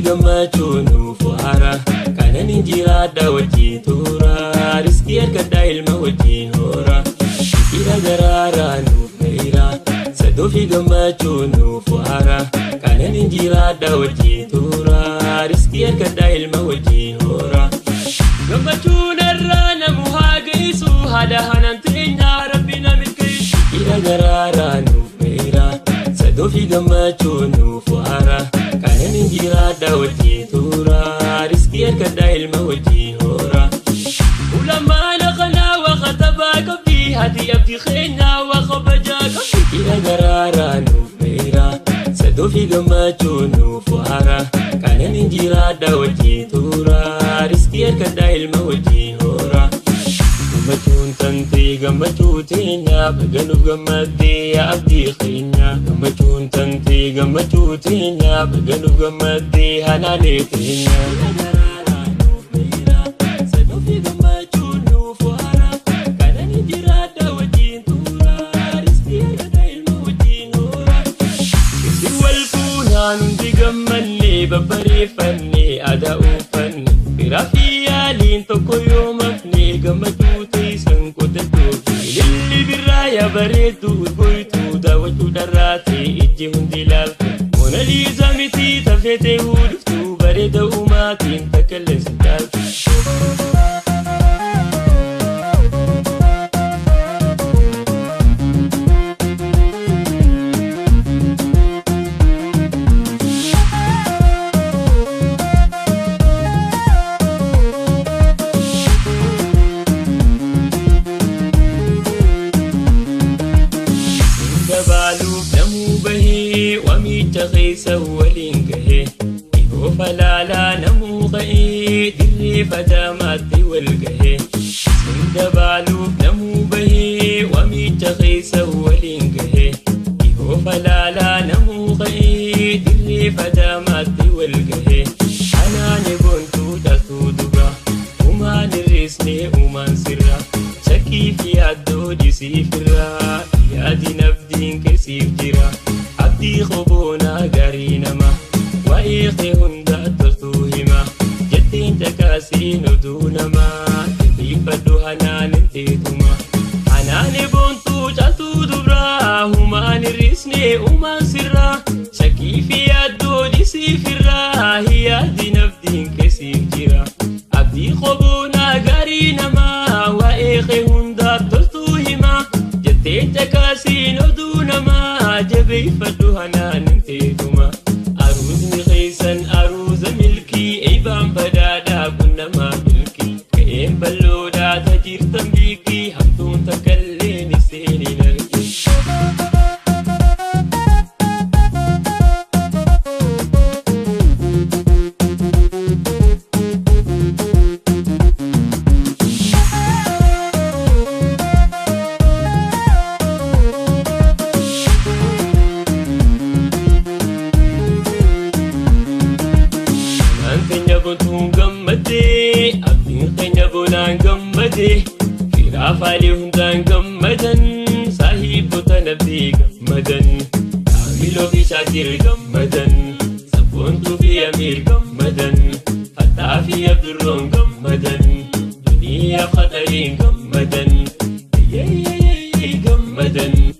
gammachuun fu'aara kanan injiraadha wajjin tuura riskii argadhaa ilma wajjin hoora dhiira garaaraa nuuf ga'ira sadoofi gammachuun fu'aara kanan injiraadha wajjin tuura riskii argadhaa ilma wajjin hoora gammachuun irraa namu haa ga'isu haadha hanan teenyaa rabbi na milkeessu dhiira garaaraa nuuf ga'ira sadoofi gammachuun fu'aara kanan injiraadha wajjin tuura riskii argadhaa ilma wajjin hoora ulamaa kanaa waqatabaa qabdi hati abdii keenyaa waqabajaa qabdi dhiira garaaraa nuuf ga'ira sadoofi gammachuun fu'aara kanan injiraadha wajjin tuura riskii argadhaa ilma wajjin hoora gammachuun tantee gammachuu teenya baganuuf gammaddee yaa abdii keenya gammachuun tantee gammachuu teenya baganuuf gammaddee hanaalee teenya babbareeffannee aadaa uffanne biraa fi yaaliin tokko yoo mafne gammachuu teessan qotatoo ililli birraa yaa bareedduu urgoytuu daawwachuu dharraate ijji hundi laaltu moonaliizaa miti tafetee huduftuu bareeda uumaatiin takkaleessi taaltu. تغيسا ولينقه إيهو فلالا نمو غئي دري فدامات والقه سندبالو نمو بهي ومي تغيسا ولينقه إيهو فلالا نمو غئي دري فدامات والقه أنا نبنتو تلتو دبا وما نرسني وما نسرا شكي في عدو دي سيفرا يادي نفدين كسيف جرا عبدي خبونا قرينما وإيخي هندا ترتوهما جدين تكاسين ودونما تبيب الدهنا ننتيتما حناني بونتو جالتو دبرا هما نرسني وما سرا شكي في عدو دي سيفرا هي دي نفدين كسيف جرا عبدي خبونا قرينما وإيخي هندا ترتوهما جدين تكاسين ودونما جبي فدوهنا ننتيتما أروزني خيسا أروز ملكي إيبان بدادا كنا ما ملكي كأين بلودا تجير تنبيكي همتون تكليني سيني نركي Buntuun gammadee abdiin keenya bonaan gammadee firaa faalii hundaan gammadan saahibbota nabdii gammadan kaamiloo fi shaakir gammadan sabboontuu fi amiir gammadan fattaa fi abdurroon gammadan duniyaa qatariin gammadan gammadan.